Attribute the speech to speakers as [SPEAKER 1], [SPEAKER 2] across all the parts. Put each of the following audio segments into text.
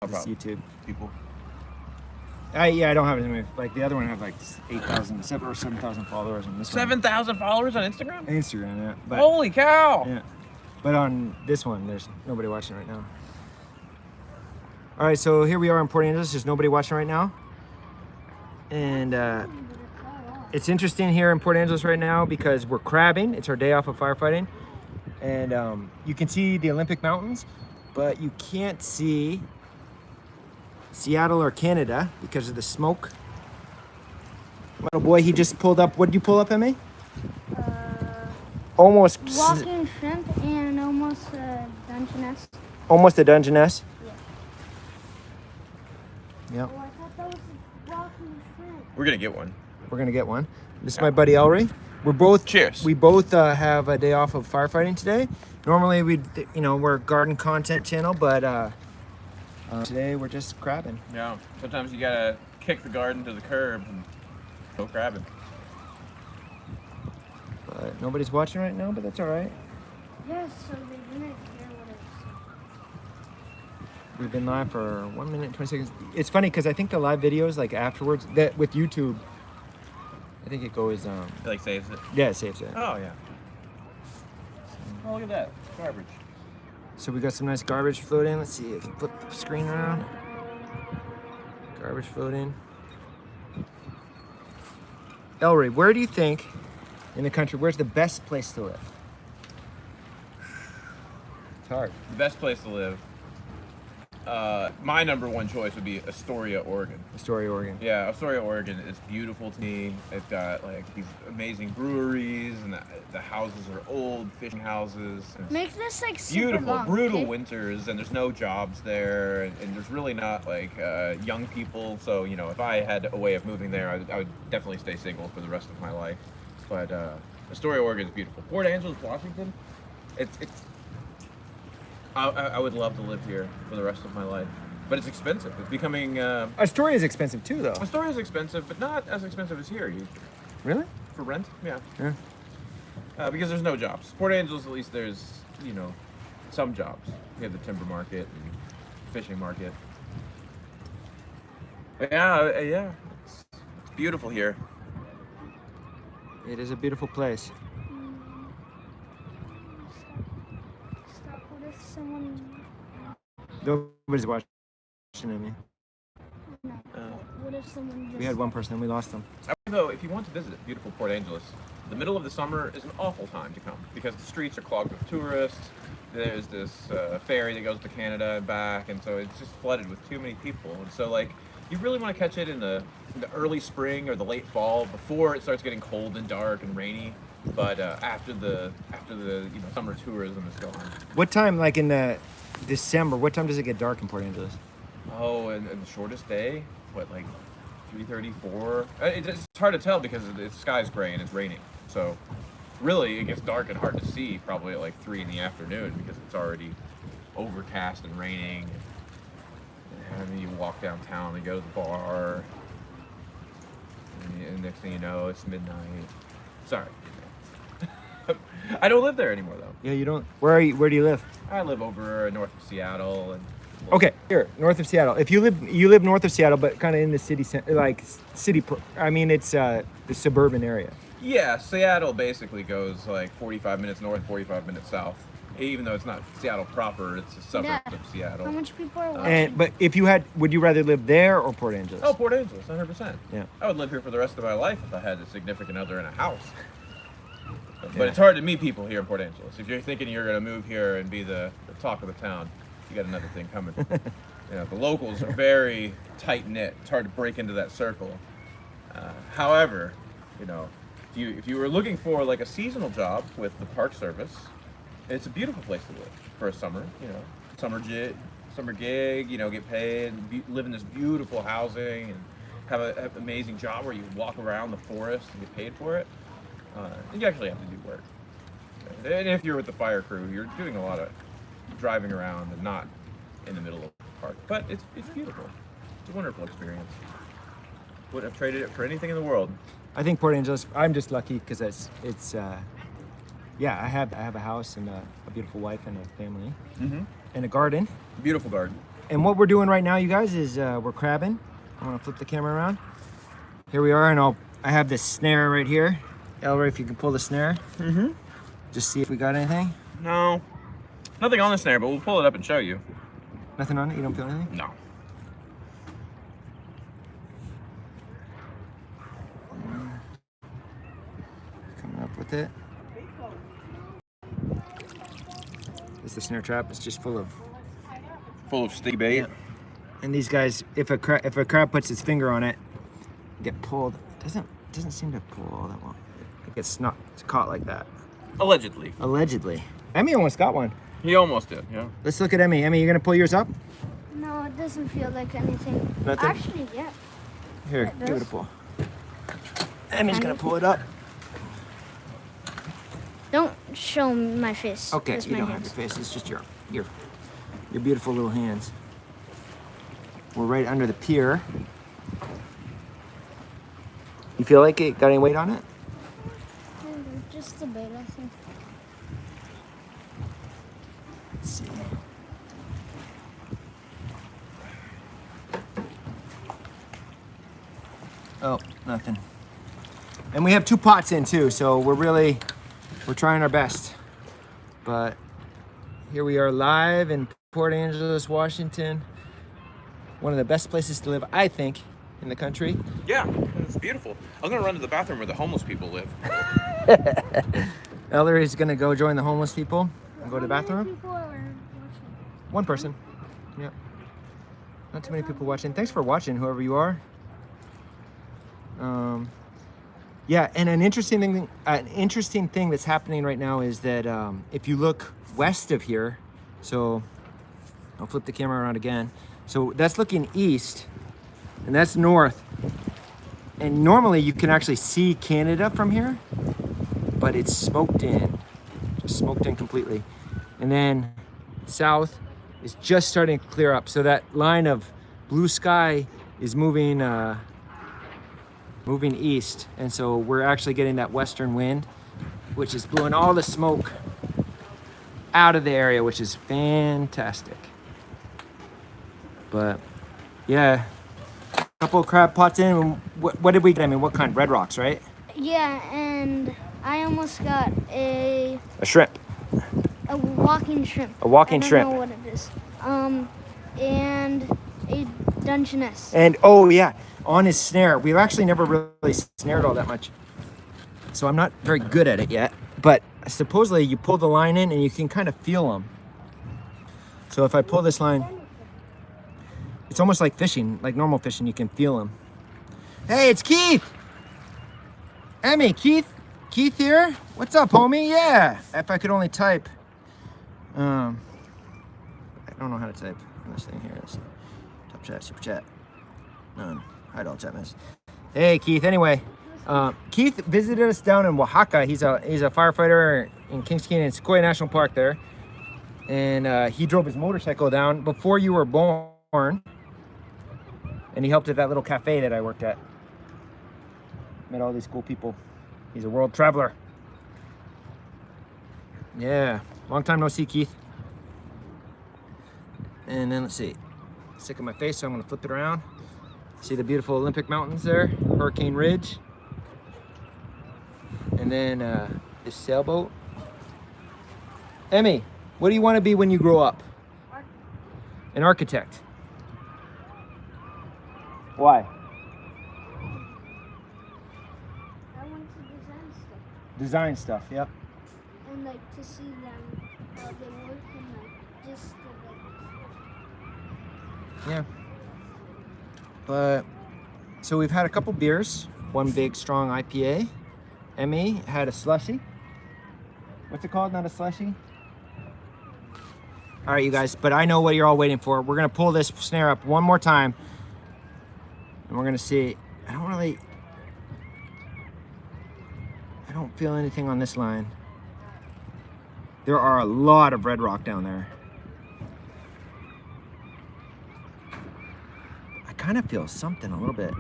[SPEAKER 1] this
[SPEAKER 2] problem.
[SPEAKER 1] YouTube.
[SPEAKER 2] People.
[SPEAKER 1] Yeah, I don't have as many. Like the other one had like 8,000, 7,000 followers, and this
[SPEAKER 2] 7,000 followers on Instagram?
[SPEAKER 1] one, Instagram, yeah. But,
[SPEAKER 2] Holy cow!
[SPEAKER 1] yeah, but on this one, there's nobody watching right now. All right, so here we are in Port Angeles. There's nobody watching right now, and it's interesting here in Port Angeles right now because we're crabbing. It's our day off of firefighting, and you can see the Olympic Mountains, but you can't see Seattle or Canada because of the smoke. Little boy, he just pulled up. What did you pull up, Emmy? Almost.
[SPEAKER 3] Walking shrimp and almost a Dungeness.
[SPEAKER 1] Almost a Dungeness.
[SPEAKER 3] Yeah.
[SPEAKER 1] Yep.
[SPEAKER 3] Oh, I thought that was a walking shrimp.
[SPEAKER 2] We're gonna get one.
[SPEAKER 1] We're gonna get one. This is my buddy Elry. We're both.
[SPEAKER 2] Cheers.
[SPEAKER 1] We both have a day off of firefighting today. Normally we're a garden content channel, but today we're just crabbing.
[SPEAKER 2] Yeah. Sometimes you gotta kick the garden to the curb and go crabbing.
[SPEAKER 1] But nobody's watching right now, but that's all right.
[SPEAKER 3] Yes, so they didn't hear what it
[SPEAKER 1] We've been live for 1 minute and 20 seconds. It's funny because I think the live videos, like afterwards, that with YouTube, I think it goes.
[SPEAKER 2] It like saves it.
[SPEAKER 1] Yeah, it saves it.
[SPEAKER 2] Oh yeah. Oh, look at that garbage.
[SPEAKER 1] So we got some nice garbage floating. Let's see if I flip the screen around. Garbage floating. Elry, where do you think in the country, where's the best place to live? It's hard.
[SPEAKER 2] The best place to live. My number one choice would be Astoria, Oregon.
[SPEAKER 1] Astoria, Oregon.
[SPEAKER 2] Yeah, Astoria, Oregon is beautiful to me. It's got like these amazing breweries, and the houses are old fishing houses. And
[SPEAKER 3] Make this like super
[SPEAKER 2] beautiful,
[SPEAKER 3] long,
[SPEAKER 2] brutal
[SPEAKER 3] okay?
[SPEAKER 2] winters, and there's no jobs there, and there's really not like young people. So you know, if I had a way of moving there, I would definitely stay single for the rest of my life. But Astoria, Oregon is beautiful. Port Angeles, Washington, it's I would love to live here for the rest of my life, but it's expensive. It's becoming.
[SPEAKER 1] Astoria is expensive too, though.
[SPEAKER 2] Astoria is expensive, but not as expensive as here.
[SPEAKER 1] Really?
[SPEAKER 2] For rent, yeah.
[SPEAKER 1] Yeah.
[SPEAKER 2] Because there's no jobs. Port Angeles, at least there's some jobs. You have the timber market and fishing market. But yeah, it's beautiful here.
[SPEAKER 1] It is a beautiful place.
[SPEAKER 3] Stop. What if someone?
[SPEAKER 1] Nobody's watching me.
[SPEAKER 3] No. What if someone just?
[SPEAKER 1] We had one person and we lost them.
[SPEAKER 2] Though, if you want to visit beautiful Port Angeles, the middle of the summer is an awful time to come because the streets are clogged with tourists. There's this ferry that goes to Canada and back, and so it's just flooded with too many people. And so, like, you really want to catch it in the early spring or the late fall before it starts getting cold and dark and rainy. But after the summer tourism is gone.
[SPEAKER 1] What time, like in the December, what time does it get dark in Port Angeles?
[SPEAKER 2] Oh, and the shortest day, what, like 3:30, 4? It's hard to tell because the sky's gray and it's raining. So really, it gets dark and hard to see probably at like 3 in the afternoon because it's already overcast and raining. And then you walk downtown and go to the bar. And next thing you know, it's midnight. Sorry. I don't live there anymore, though.
[SPEAKER 1] Yeah, you don't. Where do you live?
[SPEAKER 2] I live over north of Seattle. And
[SPEAKER 1] Okay, here, north of Seattle. If you live north of Seattle, but kind of in the city, like city. I mean, it's the suburban area.
[SPEAKER 2] Yeah, Seattle basically goes like 45 minutes north, 45 minutes south. Even though it's not Seattle proper, it's a suburb of Seattle.
[SPEAKER 3] How much people are watching?
[SPEAKER 1] But if you had, would you rather live there or Port Angeles?
[SPEAKER 2] Oh, Port Angeles, 100%.
[SPEAKER 1] Yeah.
[SPEAKER 2] I would live here for the rest of my life if I had a significant other in a house. But it's hard to meet people here in Port Angeles. If you're thinking you're going to move here and be the talk of the town, you got another thing coming. The locals are very tight-knit. It's hard to break into that circle. However, if you were looking for like a seasonal job with the Park Service, it's a beautiful place to live for a summer. Summer gig. Get paid, live in this beautiful housing, and have an amazing job where you walk around the forest and get paid for it. And you actually have to do work. And if you're with the fire crew, you're doing a lot of driving around and not in the middle of the park. But it's beautiful. It's a wonderful experience. Wouldn't have traded it for anything in the world.
[SPEAKER 1] I think Port Angeles. I'm just lucky because it's. Yeah, I have a house and a beautiful wife and a family, and a garden.
[SPEAKER 2] Beautiful garden.
[SPEAKER 1] And what we're doing right now, you guys, is we're crabbing. I'm gonna flip the camera around. Here we are, and I have this snare right here. Elroy, if you can pull the snare.
[SPEAKER 2] Mm-hmm.
[SPEAKER 1] Just see if we got anything.
[SPEAKER 2] No, nothing on the snare, but we'll pull it up and show you.
[SPEAKER 1] Nothing on it? You don't feel anything?
[SPEAKER 2] No.
[SPEAKER 1] Coming up with it. It's the snare trap. It's just full of
[SPEAKER 2] sticky bait.
[SPEAKER 1] Yeah. And these guys, if a crab puts its finger on it, get pulled. It doesn't seem to pull all that well. It gets caught like that.
[SPEAKER 2] Allegedly.
[SPEAKER 1] Allegedly. Emmy almost got one.
[SPEAKER 2] He almost did, yeah.
[SPEAKER 1] Let's look at Emmy. Emmy, you gonna pull yours up?
[SPEAKER 3] No, it doesn't feel like anything.
[SPEAKER 1] Nothing?
[SPEAKER 3] Actually, yeah.
[SPEAKER 1] Here,
[SPEAKER 3] It
[SPEAKER 1] give it a
[SPEAKER 3] does.
[SPEAKER 1] pull. Emmy's gonna pull it up.
[SPEAKER 3] Don't show my face.
[SPEAKER 1] Okay,
[SPEAKER 3] just
[SPEAKER 1] you
[SPEAKER 3] my
[SPEAKER 1] don't
[SPEAKER 3] hands.
[SPEAKER 1] have your face. It's just your beautiful little hands. We're right under the pier. You feel like it got any weight on it?
[SPEAKER 3] Just a bit, I think.
[SPEAKER 1] Let's see. Oh, nothing. And we have 2 pots in too, so we're trying our best. But here we are live in Port Angeles, Washington. One of the best places to live, I think, in the country.
[SPEAKER 2] Yeah, it's beautiful. I'm gonna run to the bathroom where the homeless people live.
[SPEAKER 1] Ellery's gonna go join the homeless people and go to the bathroom.
[SPEAKER 3] People are watching.
[SPEAKER 1] 1 person. Yeah. Not too many people watching. Thanks for watching, whoever you are. Yeah, and an interesting thing that's happening right now is that if you look west of here, so I'll flip the camera around again. So that's looking east, and that's north. And normally you can actually see Canada from here, but it's smoked in, just smoked in completely. And then south is just starting to clear up. So that line of blue sky is moving east, and so we're actually getting that western wind, which is blowing all the smoke out of the area, which is fantastic. But yeah, a couple of crab pots in. What did we get? I mean, what kind? Red rocks, right?
[SPEAKER 3] Yeah, and I almost got a
[SPEAKER 1] shrimp.
[SPEAKER 3] A walking shrimp.
[SPEAKER 1] A walking shrimp.
[SPEAKER 3] I don't know what it is. And a Dungeness.
[SPEAKER 1] And oh yeah, on his snare, we've actually never really snared all that much, so I'm not very good at it yet. But supposedly you pull the line in and you can kind of feel them. So if I pull this line, it's almost like fishing, like normal fishing. You can feel them. Hey, it's Keith. Emmy, Keith here. What's up, homie? Yeah. If I could only type. I don't know how to type on this thing here. Top chat, super chat. None. Hide all chat messages. Hey, Keith. Anyway, Keith visited us down in Oaxaca. He's a firefighter in Kings Canyon Sequoia National Park there, and he drove his motorcycle down before you were born, and he helped at that little cafe that I worked at. Met all these cool people. He's a world traveler. Yeah, long time no see, Keith. And then let's see, sick of my face, so I'm gonna flip it around. See the beautiful Olympic Mountains there, Hurricane Ridge. And then this sailboat. Emmy, what do you want to be when you grow up? An architect. Why?
[SPEAKER 3] I want to design stuff.
[SPEAKER 1] Design stuff, yep.
[SPEAKER 3] And like to see them, how they work and like just
[SPEAKER 1] Yeah. But, so we've had a couple beers. One big, strong IPA. Emmy had a slushy. What's it called? Not a slushy? All right, you guys, but I know what you're all waiting for. We're gonna pull this snare up one more time. And we're gonna see. I don't feel anything on this line. There are a lot of red rock down there. I kind of feel something a little bit.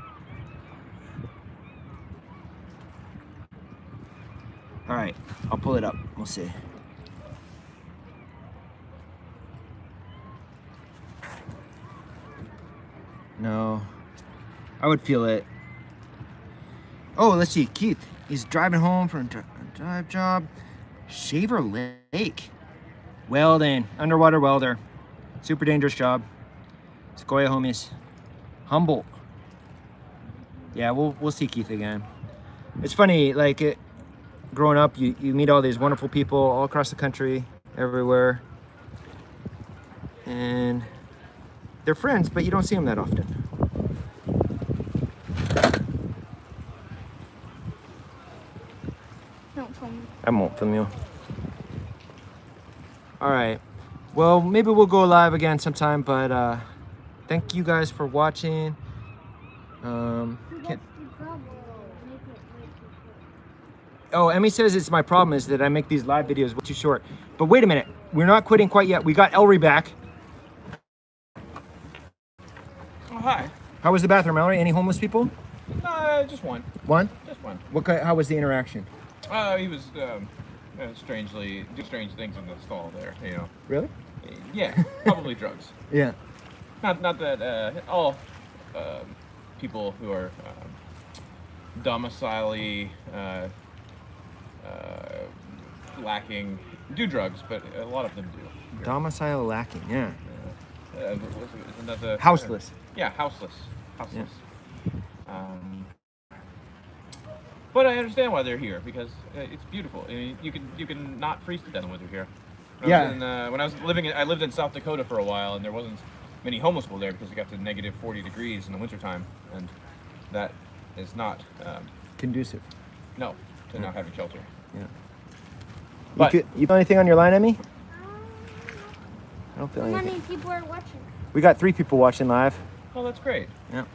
[SPEAKER 1] All right, I'll pull it up. We'll see. No. I would feel it. Oh, let's see. Keith, he's driving home from a drive job. Shaver Lake. Welding. Underwater welder. Super dangerous job. Sequoia homies. Humboldt. Yeah, we'll see Keith again. It's funny, like growing up, you meet all these wonderful people all across the country, everywhere. And they're friends, but you don't see them that often.
[SPEAKER 3] Don't film me.
[SPEAKER 1] I won't film you. All right. Well, maybe we'll go live again sometime, but thank you guys for watching. Oh, Emmy says it's my problem is that I make these live videos way too short. But wait a minute. We're not quitting quite yet. We got Ellery back.
[SPEAKER 2] Oh, hi.
[SPEAKER 1] How was the bathroom, Ellery? Any homeless people?
[SPEAKER 2] Just one.
[SPEAKER 1] One?
[SPEAKER 2] Just one.
[SPEAKER 1] How was the interaction?
[SPEAKER 2] He was strangely do strange things in the stall there. You know.
[SPEAKER 1] Really?
[SPEAKER 2] Yeah, probably drugs.
[SPEAKER 1] Yeah.
[SPEAKER 2] Not that all people who are domicile lacking do drugs, but a lot of them do.
[SPEAKER 1] Domicile lacking, yeah.
[SPEAKER 2] Isn't that the
[SPEAKER 1] Houseless.
[SPEAKER 2] Yeah, houseless. But I understand why they're here because it's beautiful. I mean, you can not freeze to death when they're here. When I was I lived in South Dakota for a while, and there wasn't many homeless people there because it got to negative 40 degrees in the wintertime, and that is not
[SPEAKER 1] Conducive.
[SPEAKER 2] no to not having shelter.
[SPEAKER 1] Yeah.
[SPEAKER 2] But
[SPEAKER 1] You feel anything on your line, Emmy? I don't feel
[SPEAKER 3] How
[SPEAKER 1] anything.
[SPEAKER 3] many people are watching?
[SPEAKER 1] We got 3 people watching live.
[SPEAKER 2] oh, that's great.
[SPEAKER 1] Yeah.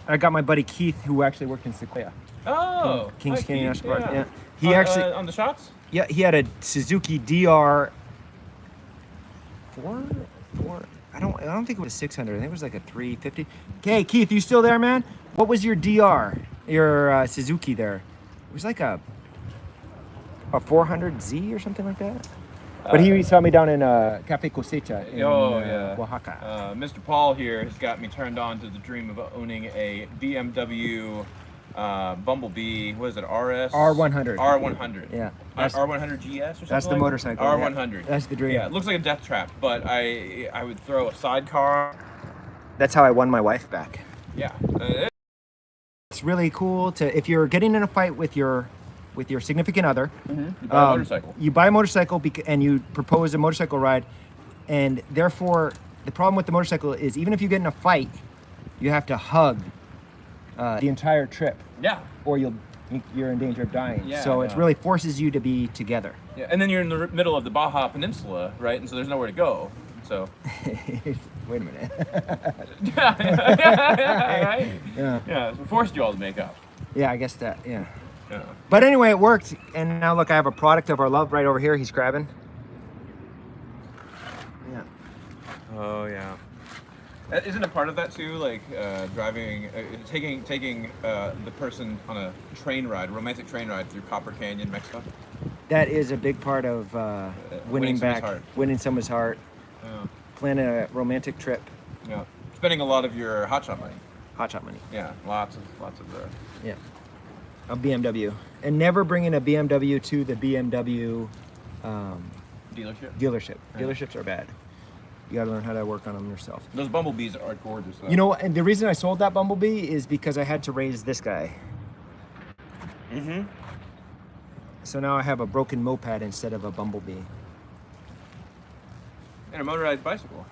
[SPEAKER 1] I got my buddy Keith, who actually worked in Sequoia.
[SPEAKER 2] Oh,
[SPEAKER 1] Kings
[SPEAKER 2] hi,
[SPEAKER 1] Canyon
[SPEAKER 2] Keith.
[SPEAKER 1] National Park. Yeah. He actually,
[SPEAKER 2] on the shots.
[SPEAKER 1] yeah, he had a Suzuki DR 4. I don't think it was 600. I think it was like a 350. Okay, Keith, you still there, man? What was your DR? Your Suzuki there? It was like a 400Z or something like that. But he saw me down in Cafe Cosecha in Oaxaca.
[SPEAKER 2] Mr. Paul here has got me turned on to the dream of owning a BMW Bumblebee. What is it? RS?
[SPEAKER 1] R100.
[SPEAKER 2] R100.
[SPEAKER 1] Yeah.
[SPEAKER 2] R100 GS or something.
[SPEAKER 1] That's the
[SPEAKER 2] like
[SPEAKER 1] motorcycle.
[SPEAKER 2] R100.
[SPEAKER 1] Yeah. That's the dream.
[SPEAKER 2] Yeah, it looks like a death trap, but I would throw a sidecar.
[SPEAKER 1] That's how I won my wife back.
[SPEAKER 2] Yeah.
[SPEAKER 1] It's really cool if you're getting in a fight with your significant other.
[SPEAKER 2] You buy a motorcycle.
[SPEAKER 1] You buy a motorcycle and you propose a motorcycle ride, and therefore the problem with the motorcycle is even if you get in a fight, you have to hug the entire trip.
[SPEAKER 2] Yeah.
[SPEAKER 1] Or you're in danger of dying.
[SPEAKER 2] Yeah,
[SPEAKER 1] so it really forces you to be together.
[SPEAKER 2] Yeah, and then you're in the middle of the Baja Peninsula, right? And so there's nowhere to go. So.
[SPEAKER 1] Wait a minute.
[SPEAKER 2] Right?
[SPEAKER 1] Yeah.
[SPEAKER 2] Yeah. So it forced you all to make up.
[SPEAKER 1] Yeah, I guess that. Yeah.
[SPEAKER 2] Yeah.
[SPEAKER 1] But anyway, it worked. And now look, I have a product of our love right over here. He's grabbing. Yeah.
[SPEAKER 2] Oh yeah. Isn't a part of that too, like driving, taking the person on a train ride, romantic train ride through Copper Canyon, Mexico?
[SPEAKER 1] That is a big part of winning someone's heart.
[SPEAKER 2] Yeah.
[SPEAKER 1] Plan a romantic trip.
[SPEAKER 2] Yeah. Spending a lot of your hotshot money.
[SPEAKER 1] Hotshot money.
[SPEAKER 2] Yeah. Lots of
[SPEAKER 1] Yeah. A BMW, and never bringing a BMW to the BMW
[SPEAKER 2] dealership.
[SPEAKER 1] Yeah. Dealerships are bad. You gotta learn how to work on them yourself.
[SPEAKER 2] Those Bumblebees are gorgeous though.
[SPEAKER 1] You know, and the reason I sold that Bumblebee is because I had to raise this guy.
[SPEAKER 2] Mm-hmm.
[SPEAKER 1] So now I have a broken moped instead of a Bumblebee.
[SPEAKER 2] And a motorized bicycle.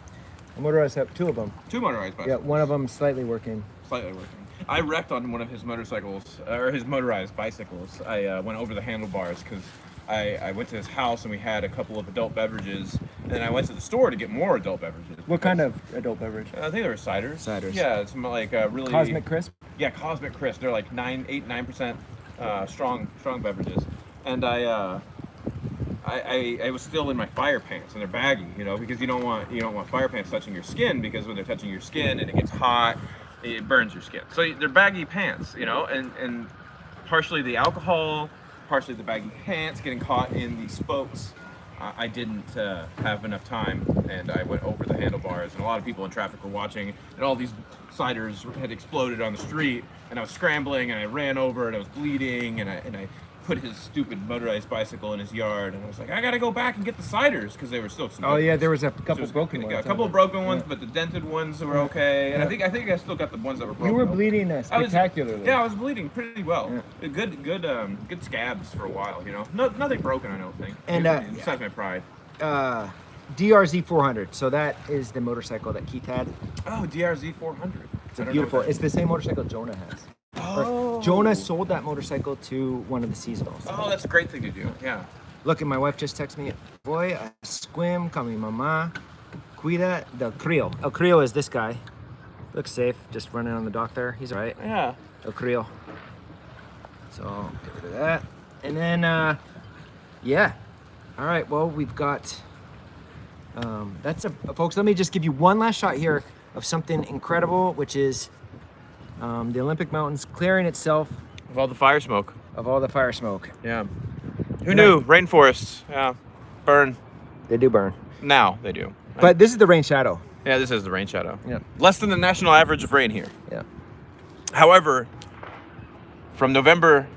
[SPEAKER 1] I motorized have 2 of them.
[SPEAKER 2] 2 motorized bicycles.
[SPEAKER 1] Yeah, one of them slightly working.
[SPEAKER 2] Slightly working. I wrecked on one of his motorcycles, or his motorized bicycles. I went over the handlebars because I went to his house and we had a couple of adult beverages, and then I went to the store to get more adult beverages.
[SPEAKER 1] What kind of adult beverage?
[SPEAKER 2] I think they were ciders.
[SPEAKER 1] Ciders.
[SPEAKER 2] Yeah, it's like really
[SPEAKER 1] Cosmic Crisp?
[SPEAKER 2] Yeah, Cosmic Crisp. They're like 9% strong beverages, and I was still in my fire pants, and they're baggy, you know, because you don't want fire pants touching your skin, because when they're touching your skin and it gets hot, it burns your skin. So they're baggy pants, you know, and partially the alcohol, partially the baggy pants getting caught in the spokes I didn't have enough time, and I went over the handlebars, and a lot of people in traffic were watching, and all these ciders had exploded on the street, and I was scrambling, and I ran over, and I was bleeding, and I put his stupid motorized bicycle in his yard, and I was like, I gotta go back and get the ciders because they were still.
[SPEAKER 1] Oh yeah, there was a couple broken ones.
[SPEAKER 2] A couple of broken ones, but the dented ones were okay, and I think I still got the ones that were broken.
[SPEAKER 1] You were bleeding spectacularly.
[SPEAKER 2] I was bleeding pretty well. Yeah. Good scabs for a while. You know, nothing broken, I don't think.
[SPEAKER 1] And
[SPEAKER 2] besides my pride.
[SPEAKER 1] DRZ 400. So that is the motorcycle that Keith had.
[SPEAKER 2] Oh, DRZ 400.
[SPEAKER 1] It's a beautiful. It's the same motorcycle Jonah has.
[SPEAKER 2] Oh.
[SPEAKER 1] Jonah sold that motorcycle to one of the seasonals.
[SPEAKER 2] Oh, that's a great thing to do. Yeah.
[SPEAKER 1] Look, and my wife just texted me. Boy, a squim, con mi mamá, cuida del Creole. El Creole is this guy. Looks safe, just running on the dock there. He's all right.
[SPEAKER 2] Yeah.
[SPEAKER 1] El Creole. So get rid of that. And then, yeah. All right, well, we've got, folks, let me just give you one last shot here of something incredible, which is the Olympic Mountains clearing itself
[SPEAKER 2] Of all the fire smoke.
[SPEAKER 1] of all the fire smoke.
[SPEAKER 2] Yeah. Who knew? Rainforests. Yeah. Burn.
[SPEAKER 1] They do burn.
[SPEAKER 2] Now they do.
[SPEAKER 1] But this is the rain shadow.
[SPEAKER 2] Yeah, this is the rain shadow.
[SPEAKER 1] Yeah.
[SPEAKER 2] Less than the national average of rain here.
[SPEAKER 1] Yeah.
[SPEAKER 2] However, from November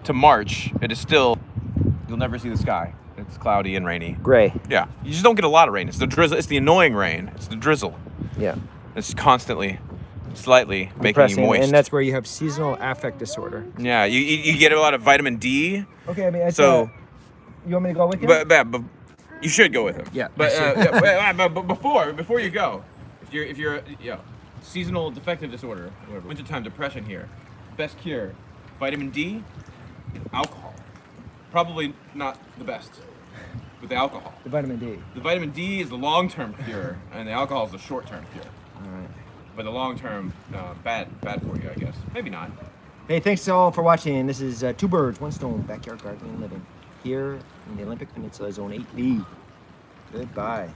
[SPEAKER 2] to March, it is still, you'll never see the sky. It's cloudy and rainy.
[SPEAKER 1] Gray.
[SPEAKER 2] Yeah. You just don't get a lot of rain. It's the drizzle. It's the annoying rain. It's the drizzle.
[SPEAKER 1] Yeah.
[SPEAKER 2] It's constantly, slightly making
[SPEAKER 1] Depressing,
[SPEAKER 2] you moist.
[SPEAKER 1] and that's where you have seasonal affect disorder.
[SPEAKER 2] Yeah, you get a lot of vitamin D.
[SPEAKER 1] Okay, I mean,
[SPEAKER 2] So,
[SPEAKER 1] you want me to go with you?
[SPEAKER 2] but you should go with him.
[SPEAKER 1] Yeah.
[SPEAKER 2] But before you go, if you're seasonal defective disorder, whatever, wintertime depression here, best cure, vitamin D, alcohol. Probably not the best with the alcohol.
[SPEAKER 1] The vitamin D.
[SPEAKER 2] The vitamin D is the long-term cure, and the alcohol is the short-term cure.
[SPEAKER 1] All right.
[SPEAKER 2] But the long-term, bad for you, I guess. Maybe not.
[SPEAKER 1] Hey, thanks all for watching. This is Two Birds, One Stone, Backyard Gardening and Living here in the Olympic Peninsula, Zone 8B. Goodbye.